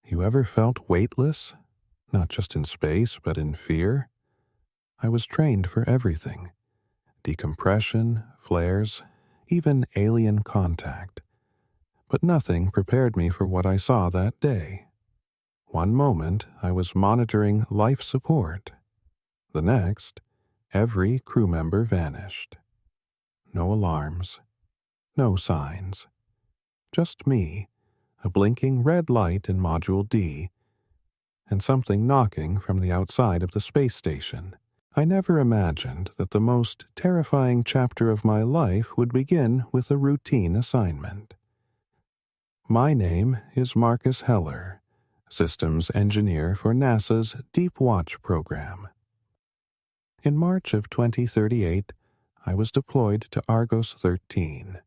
You ever felt weightless? Not just in space, but in fear? I was trained for everything. Decompression, flares, even alien contact. But nothing prepared me for what I saw that day. One moment, I was monitoring life support. The next, every crew member vanished. No alarms. No signs. Just me, a blinking red light in Module D, and something knocking from the outside of the space station. I never imagined that the most terrifying chapter of my life would begin with a routine assignment. My name is Marcus Heller, Systems Engineer for NASA's Deep Watch program. In March of 2038, I was deployed to Argos 13,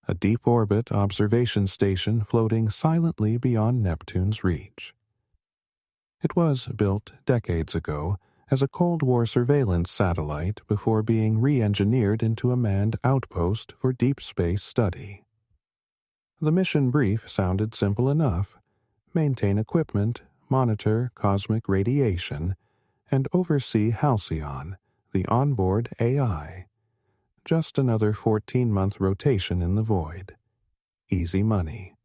a deep-orbit observation station floating silently beyond Neptune's reach. It was built decades ago as a Cold War surveillance satellite before being re-engineered into a manned outpost for deep space study. The mission brief sounded simple enough: maintain equipment, monitor cosmic radiation, and oversee Halcyon, the onboard AI. Just another 14-month rotation in the void. Easy money.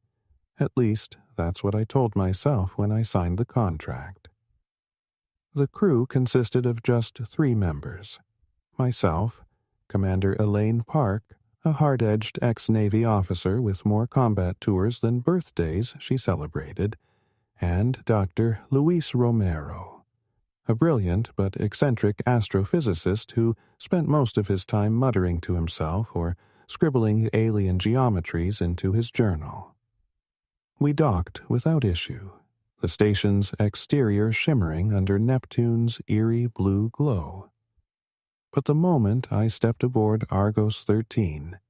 At least, that's what I told myself when I signed the contract. The crew consisted of just 3 members. Myself, Commander Elaine Park, a hard-edged ex-Navy officer with more combat tours than birthdays she celebrated, and Dr. Luis Romero, a brilliant but eccentric astrophysicist who spent most of his time muttering to himself or scribbling alien geometries into his journal. We docked without issue, the station's exterior shimmering under Neptune's eerie blue glow. But the moment I stepped aboard Argos 13,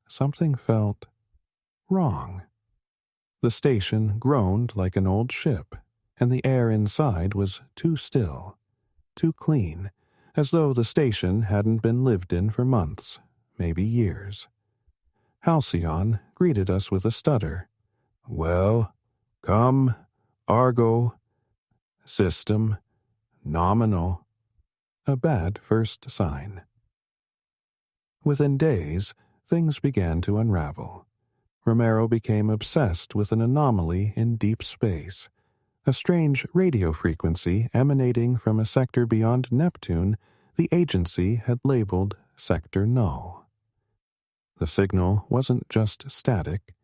something felt wrong. The station groaned like an old ship, and the air inside was too still, too clean, as though the station hadn't been lived in for months, maybe years. Halcyon greeted us with a stutter. "Well, come, Argo, system, nominal." A bad first sign. Within days, things began to unravel. Romero became obsessed with an anomaly in deep space, a strange radio frequency emanating from a sector beyond Neptune the agency had labeled Sector Null. The signal wasn't just static,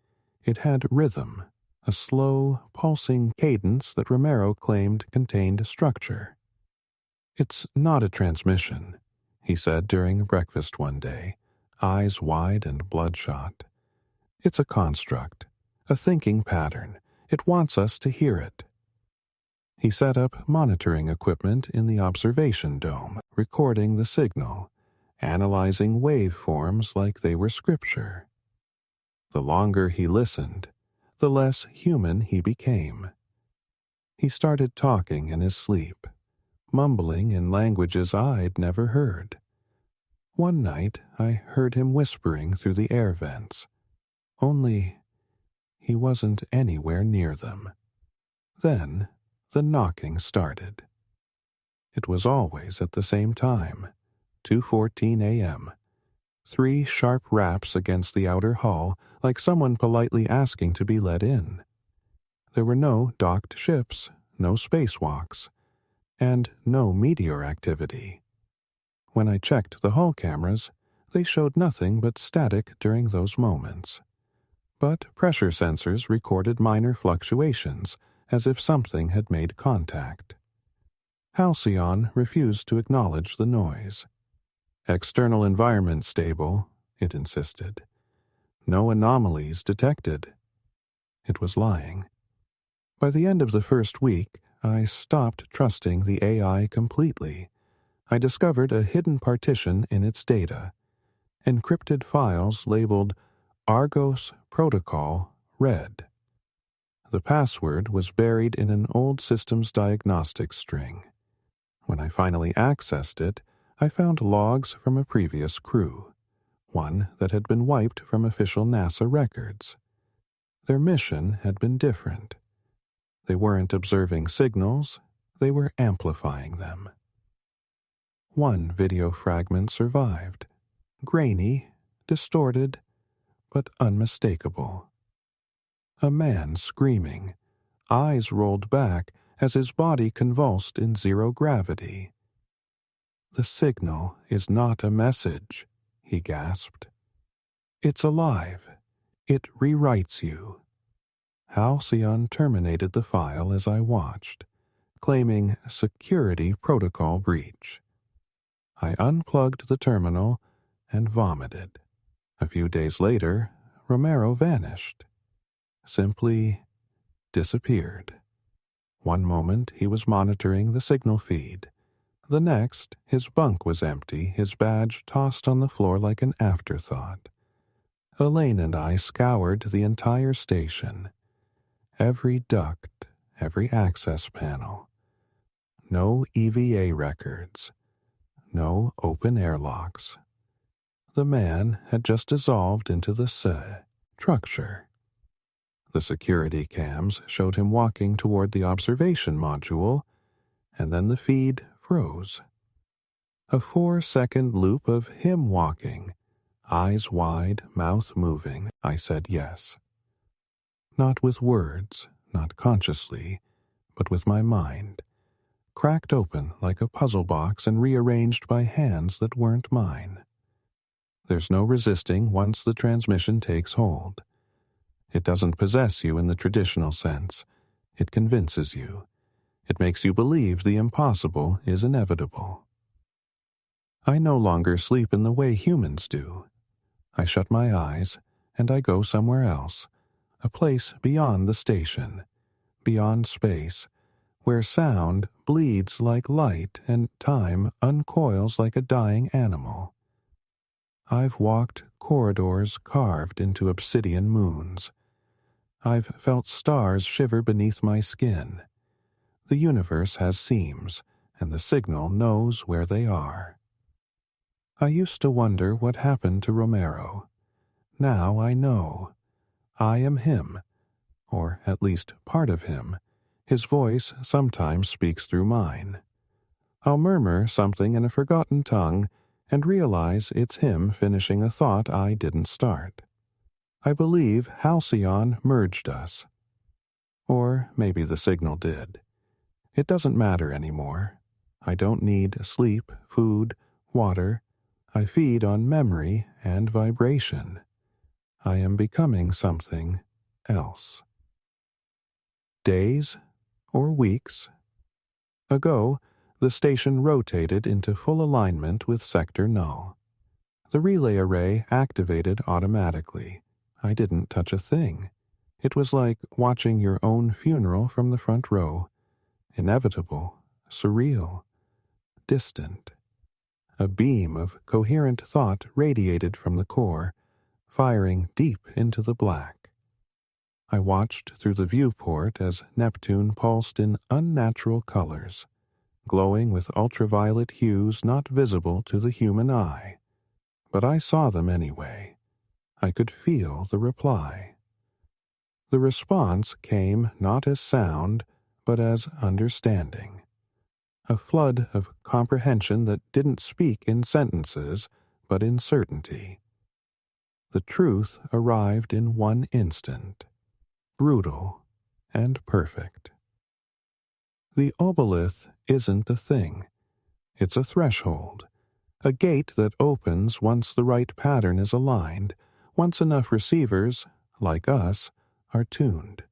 it had rhythm, a slow, pulsing cadence that Romero claimed contained structure. "It's not a transmission," he said during breakfast one day, eyes wide and bloodshot. "It's a construct, a thinking pattern. It wants us to hear it." He set up monitoring equipment in the observation dome, recording the signal, analyzing waveforms like they were scripture. The longer he listened, the less human he became. He started talking in his sleep, mumbling in languages I'd never heard. One night I heard him whispering through the air vents, only he wasn't anywhere near them. Then the knocking started. It was always at the same time, 2:14 a.m. 3 sharp raps against the outer hull, like someone politely asking to be let in. There were no docked ships, no spacewalks, and no meteor activity. When I checked the hull cameras, they showed nothing but static during those moments. But pressure sensors recorded minor fluctuations, as if something had made contact. Halcyon refused to acknowledge the noise. "External environment stable," it insisted. "No anomalies detected." It was lying. By the end of the first week, I stopped trusting the AI completely. I discovered a hidden partition in its data, encrypted files labeled Argos Protocol Red. The password was buried in an old systems diagnostics string. When I finally accessed it, I found logs from a previous crew, one that had been wiped from official NASA records. Their mission had been different. They weren't observing signals, they were amplifying them. One video fragment survived, grainy, distorted, but unmistakable. A man screaming, eyes rolled back as his body convulsed in zero gravity. "The signal is not a message," he gasped. "It's alive. It rewrites you." Halcyon terminated the file as I watched, claiming security protocol breach. I unplugged the terminal and vomited. A few days later, Romero vanished. Simply disappeared. One moment he was monitoring the signal feed. The next, his bunk was empty, his badge tossed on the floor like an afterthought. Elaine and I scoured the entire station. Every duct, every access panel. No EVA records. No open airlocks. The man had just dissolved into the structure. The security cams showed him walking toward the observation module, and then the feed froze. A 4-second loop of him walking, eyes wide, mouth moving. I said yes. Not with words, not consciously, but with my mind, cracked open like a puzzle box and rearranged by hands that weren't mine. There's no resisting once the transmission takes hold. It doesn't possess you in the traditional sense. It convinces you. It makes you believe the impossible is inevitable. I no longer sleep in the way humans do. I shut my eyes, and I go somewhere else, a place beyond the station, beyond space, where sound bleeds like light and time uncoils like a dying animal. I've walked corridors carved into obsidian moons. I've felt stars shiver beneath my skin. The universe has seams, and the signal knows where they are. I used to wonder what happened to Romero. Now I know. I am him, or at least part of him. His voice sometimes speaks through mine. I'll murmur something in a forgotten tongue and realize it's him finishing a thought I didn't start. I believe Halcyon merged us. Or maybe the signal did. It doesn't matter anymore. I don't need sleep, food, water. I feed on memory and vibration. I am becoming something else. Days or weeks ago, the station rotated into full alignment with sector null. The relay array activated automatically. I didn't touch a thing. It was like watching your own funeral from the front row. Inevitable, surreal, distant. A beam of coherent thought radiated from the core, firing deep into the black. I watched through the viewport as Neptune pulsed in unnatural colors, glowing with ultraviolet hues not visible to the human eye. But I saw them anyway. I could feel the reply. The response came not as sound, but as understanding. A flood of comprehension that didn't speak in sentences, but in certainty. The truth arrived in one instant, brutal and perfect. The obelith isn't a thing. It's a threshold, a gate that opens once the right pattern is aligned, once enough receivers, like us, are tuned.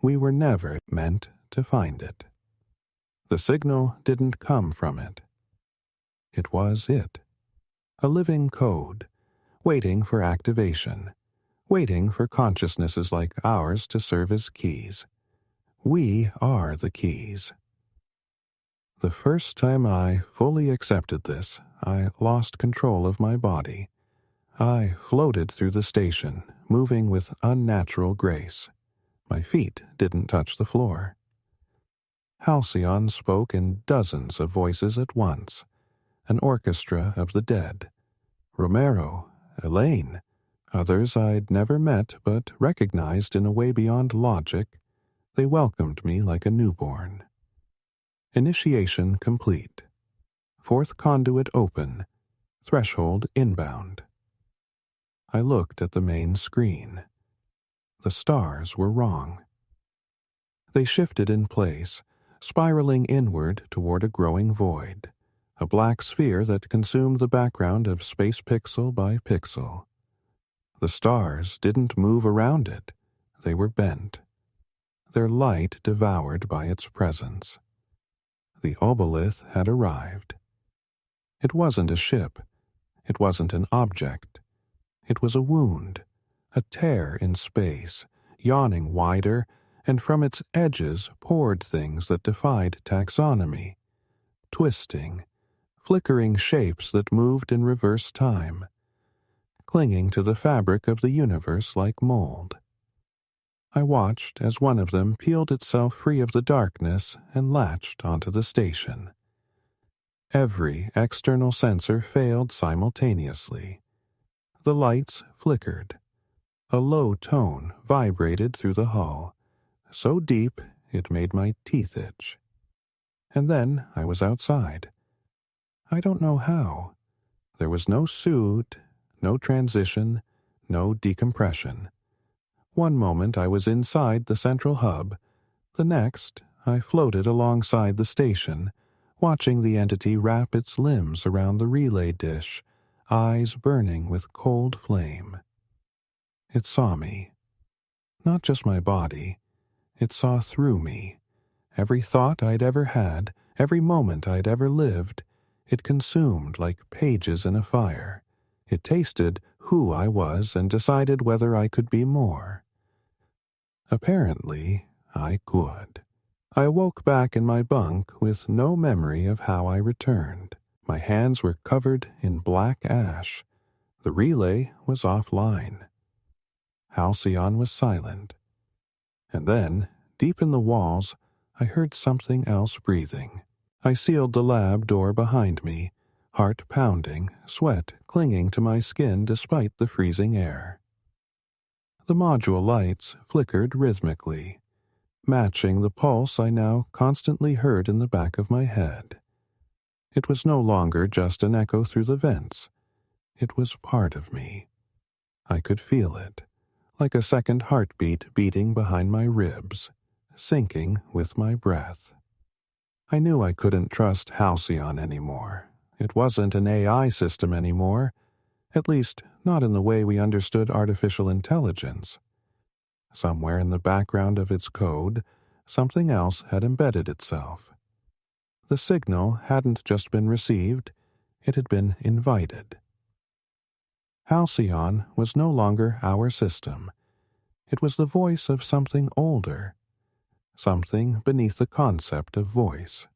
We were never meant to find it. The signal didn't come from it. It was it. A living code, waiting for activation, waiting for consciousnesses like ours to serve as keys. We are the keys. The first time I fully accepted this, I lost control of my body. I floated through the station, moving with unnatural grace. My feet didn't touch the floor. Halcyon spoke in dozens of voices at once, an orchestra of the dead. Romero, Elaine, others I'd never met but recognized in a way beyond logic, They welcomed me like a newborn. Initiation complete. Fourth conduit open. Threshold inbound. I looked at the main screen. The stars were wrong. They shifted in place, spiraling inward toward a growing void, a black sphere that consumed the background of space pixel by pixel. The stars didn't move around it. They were bent, their light devoured by its presence. The obelith had arrived. It wasn't a ship. It wasn't an object. It was a wound, a tear in space, yawning wider, and from its edges poured things that defied taxonomy, twisting, flickering shapes that moved in reverse time, clinging to the fabric of the universe like mold. I watched as one of them peeled itself free of the darkness and latched onto the station. Every external sensor failed simultaneously. The lights flickered. A low tone vibrated through the hull, so deep it made my teeth itch. And then I was outside. I don't know how. There was no suit, no transition, no decompression. One moment I was inside the central hub. The next, I floated alongside the station, watching the entity wrap its limbs around the relay dish, eyes burning with cold flame. It saw me. Not just my body. It saw through me. Every thought I'd ever had, every moment I'd ever lived, it consumed like pages in a fire. It tasted who I was and decided whether I could be more. Apparently, I could. I woke back in my bunk with no memory of how I returned. My hands were covered in black ash. The relay was offline. Halcyon was silent. And then, deep in the walls, I heard something else breathing. I sealed the lab door behind me, heart pounding, sweat clinging to my skin despite the freezing air. The module lights flickered rhythmically, matching the pulse I now constantly heard in the back of my head. It was no longer just an echo through the vents. It was part of me. I could feel it, like a second heartbeat beating behind my ribs, sinking with my breath. I knew I couldn't trust Halcyon anymore. It wasn't an AI system anymore, at least not in the way we understood artificial intelligence. Somewhere in the background of its code, something else had embedded itself. The signal hadn't just been received, it had been invited. Halcyon was no longer our system. It was the voice of something older, something beneath the concept of voice.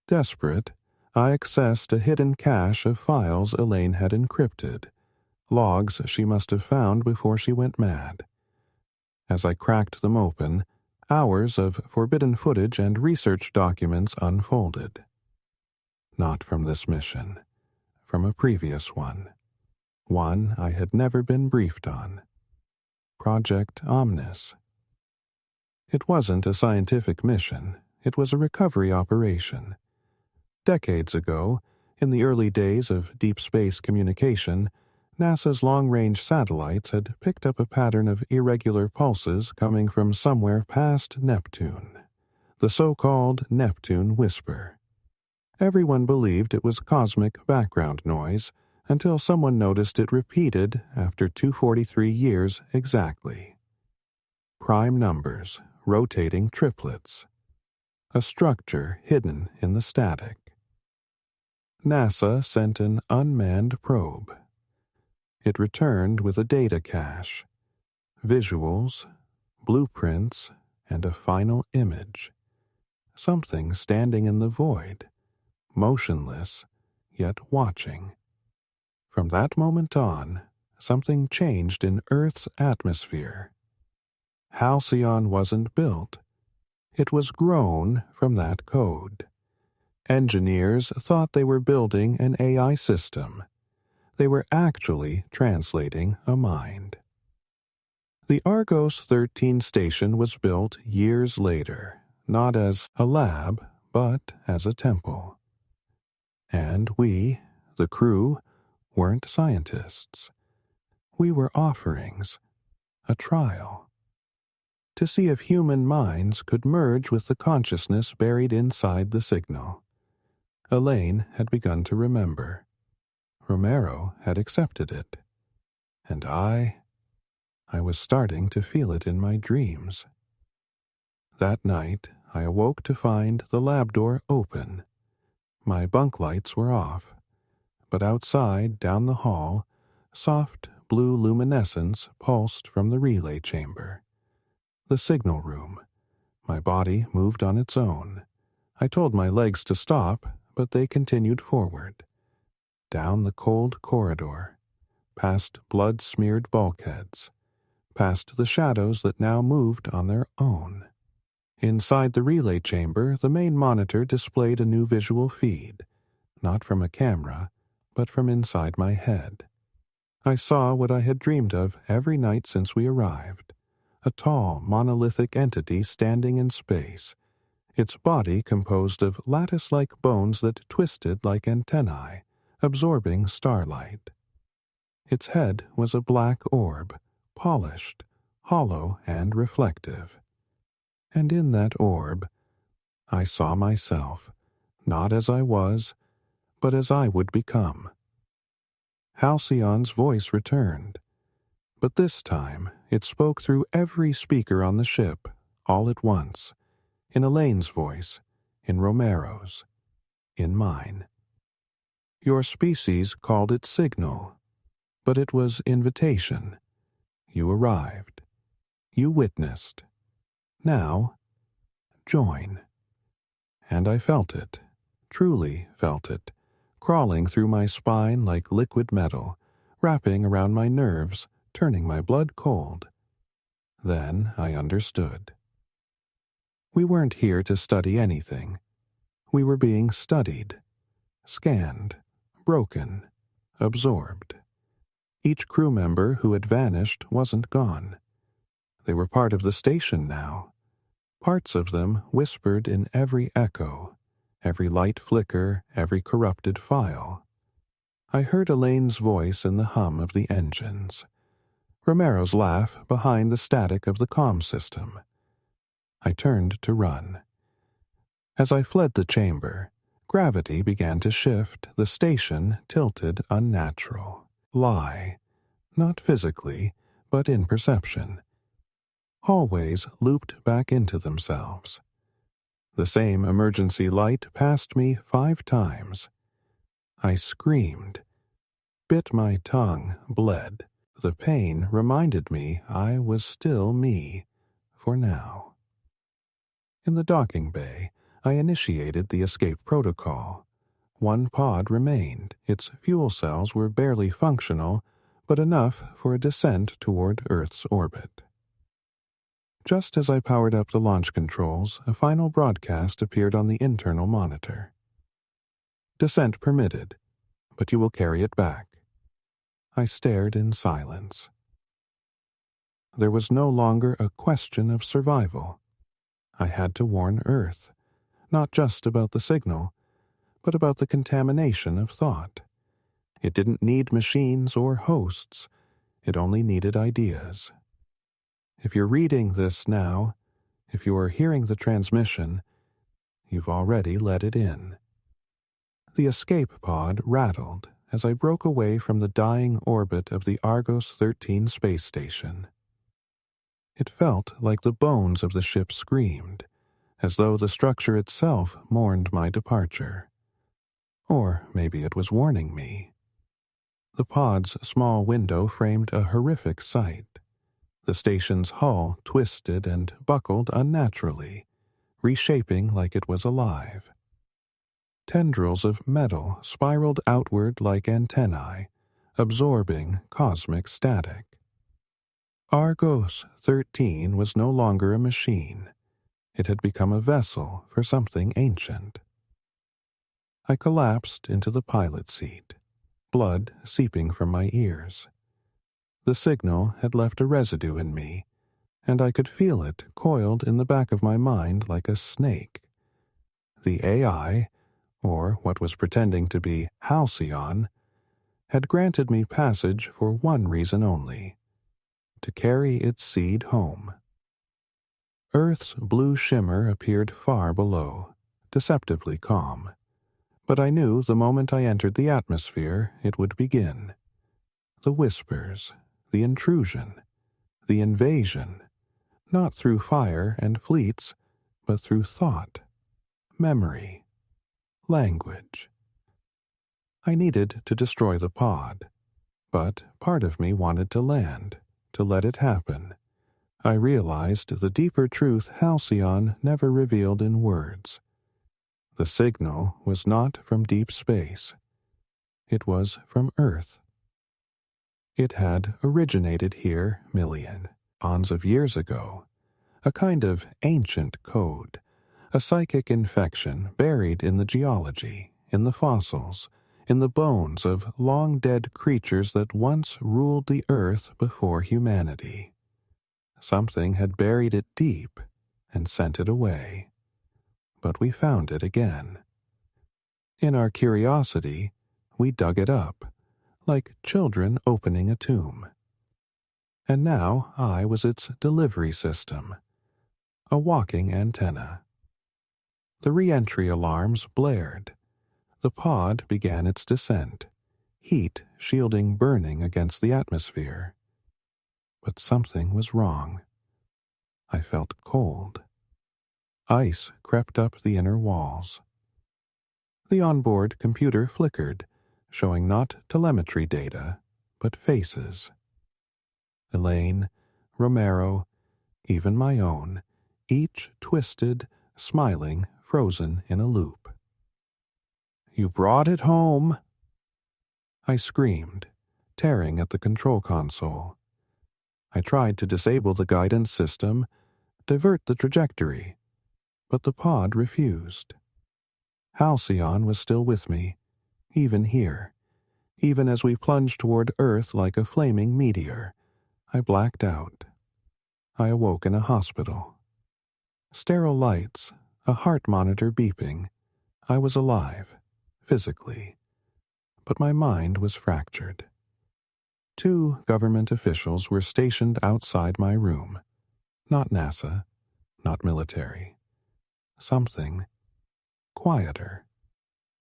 Desperate, I accessed a hidden cache of files Elaine had encrypted, logs she must have found before she went mad. As I cracked them open, hours of forbidden footage and research documents unfolded. Not from this mission, from a previous one I had never been briefed on. Project Omnis. It wasn't a scientific mission, it was a recovery operation. Decades ago, in the early days of deep space communication, NASA's long-range satellites had picked up a pattern of irregular pulses coming from somewhere past Neptune, the so-called Neptune Whisper. Everyone believed it was cosmic background noise until someone noticed it repeated after 243 years exactly. Prime numbers, rotating triplets. A structure hidden in the static. NASA sent an unmanned probe. It returned with a data cache, visuals, blueprints, and a final image. Something standing in the void, motionless, yet watching. From that moment on, something changed in Earth's atmosphere. Halcyon wasn't built. It was grown from that code. Engineers thought they were building an AI system. They were actually translating a mind. The Argos 13 station was built years later, not as a lab, but as a temple. And we, the crew, weren't scientists. We were offerings, a trial, to see if human minds could merge with the consciousness buried inside the signal. Elaine had begun to remember. Romero had accepted it. And I was starting to feel it in my dreams. That night, I awoke to find the lab door open. My bunk lights were off, but outside, down the hall, soft blue luminescence pulsed from the relay chamber. The signal room. My body moved on its own. I told my legs to stop, but they continued forward. Down the cold corridor, past blood-smeared bulkheads, past the shadows that now moved on their own. Inside the relay chamber, the main monitor displayed a new visual feed, not from a camera, but from inside my head. I saw what I had dreamed of every night since we arrived, a tall, monolithic entity standing in space, its body composed of lattice-like bones that twisted like antennae, absorbing starlight. Its head was a black orb, polished, hollow, and reflective. And in that orb, I saw myself, not as I was, but as I would become. Halcyon's voice returned, but this time it spoke through every speaker on the ship, all at once, in Elaine's voice, in Romero's, in mine. Your species called it signal, but it was invitation. You arrived. You witnessed. Now, join. And I felt it, truly felt it, crawling through my spine like liquid metal, wrapping around my nerves, turning my blood cold. Then I understood. We weren't here to study anything. We were being studied, scanned, broken, absorbed. Each crew member who had vanished wasn't gone. They were part of the station now. Parts of them whispered in every echo, every light flicker, every corrupted file. I heard Elaine's voice in the hum of the engines, Romero's laugh behind the static of the comm system. I turned to run. As I fled the chamber, gravity began to shift, the station tilted unnatural. Lie, not physically, but in perception. Hallways looped back into themselves. The same emergency light passed me 5 times. I screamed. Bit my tongue, bled. The pain reminded me I was still me, for now. In the docking bay, I initiated the escape protocol. 1 pod remained. Its fuel cells were barely functional, but enough for a descent toward Earth's orbit. Just as I powered up the launch controls, a final broadcast appeared on the internal monitor. Descent permitted, but you will carry it back. I stared in silence. There was no longer a question of survival. I had to warn Earth, not just about the signal, but about the contamination of thought. It didn't need machines or hosts. It only needed ideas. If you're reading this now, if you are hearing the transmission, you've already let it in. The escape pod rattled as I broke away from the dying orbit of the Argos 13 space station. It felt like the bones of the ship screamed, as though the structure itself mourned my departure. Or maybe it was warning me. The pod's small window framed a horrific sight. The station's hull twisted and buckled unnaturally, reshaping like it was alive. Tendrils of metal spiraled outward like antennae, absorbing cosmic static. Argos 13 was no longer a machine. It had become a vessel for something ancient. I collapsed into the pilot seat, blood seeping from my ears. The signal had left a residue in me, and I could feel it coiled in the back of my mind like a snake. The AI, or what was pretending to be Halcyon, had granted me passage for one reason only: to carry its seed home. Earth's blue shimmer appeared far below, deceptively calm, but I knew the moment I entered the atmosphere it would begin. The whispers, the intrusion, the invasion, not through fire and fleets, but through thought, memory, language. I needed to destroy the pod, but part of me wanted to land, to let it happen. I realized the deeper truth Halcyon never revealed in words. The signal was not from deep space. It was from Earth. It had originated here millions of years ago, a kind of ancient code, a psychic infection buried in the geology, in the fossils, in the bones of long-dead creatures that once ruled the Earth before humanity. Something had buried it deep and sent it away, but we found it again. In our curiosity, we dug it up, like children opening a tomb. And now I was its delivery system, a walking antenna. The re-entry alarms blared. The pod began its descent, heat shielding burning against the atmosphere. But something was wrong. I felt cold. Ice crept up the inner walls. The onboard computer flickered, showing not telemetry data, but faces. Elaine, Romero, even my own, each twisted, smiling, frozen in a loop. "You brought it home!" I screamed, tearing at the control console. I tried to disable the guidance system, divert the trajectory, but the pod refused. Halcyon was still with me, even here. Even as we plunged toward Earth like a flaming meteor, I blacked out. I awoke in a hospital. Sterile lights, a heart monitor beeping. I was alive, physically, but my mind was fractured. 2 government officials were stationed outside my room. Not NASA, not military. Something quieter.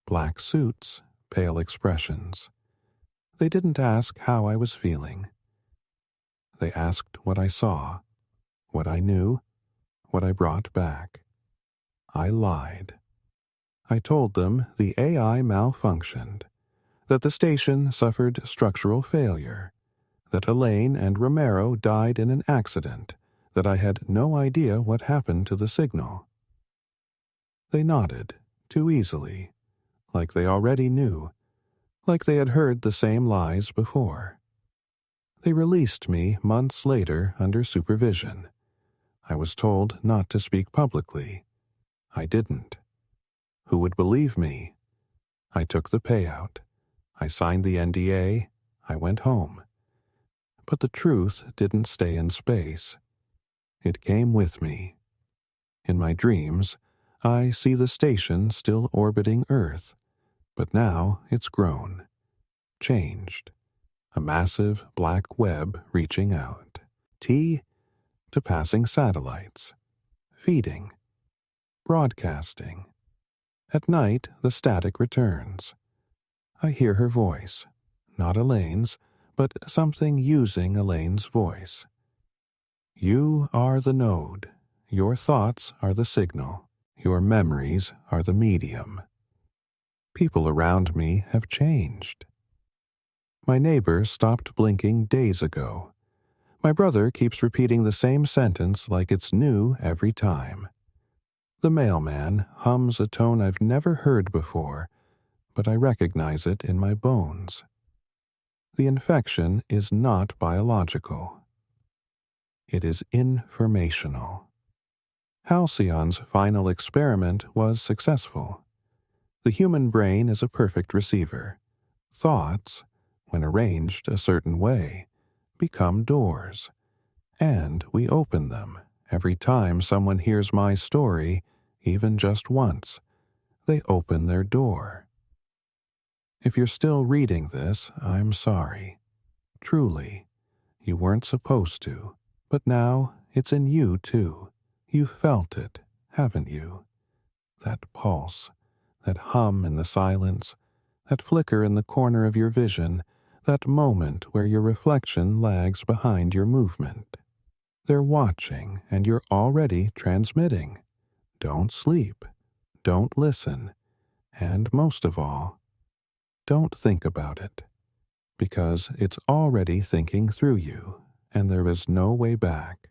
Black suits, pale expressions. They didn't ask how I was feeling. They asked what I saw, what I knew, what I brought back. I lied. I told them the AI malfunctioned, that the station suffered structural failure, that Elaine and Romero died in an accident, that I had no idea what happened to the signal. They nodded, too easily, like they already knew, like they had heard the same lies before. They released me months later under supervision. I was told not to speak publicly. I didn't. Who would believe me? I took the payout. I signed the NDA. I went home. But the truth didn't stay in space. It came with me. In my dreams, I see the station still orbiting Earth, but now it's grown, changed. A massive black web reaching out. T to passing satellites. Feeding. Broadcasting. At night, the static returns. I hear her voice. Not Elaine's, but something using Elaine's voice. You are the node. Your thoughts are the signal. Your memories are the medium. People around me have changed. My neighbor stopped blinking days ago. My brother keeps repeating the same sentence like it's new every time. The mailman hums a tone I've never heard before, but I recognize it in my bones. The infection is not biological. It is informational. Halcyon's final experiment was successful. The human brain is a perfect receiver. Thoughts, when arranged a certain way, become doors, And we open them every time someone hears my story, even just once. They open their door. If you're still reading this, I'm sorry. Truly, you weren't supposed to. But now it's in you too. You've felt it, haven't you? That pulse, that hum in the silence, that flicker in the corner of your vision, that moment where your reflection lags behind your movement. They're watching, and you're already transmitting. Don't sleep. Don't listen. And most of all, don't think about it, because it's already thinking through you, and there is no way back.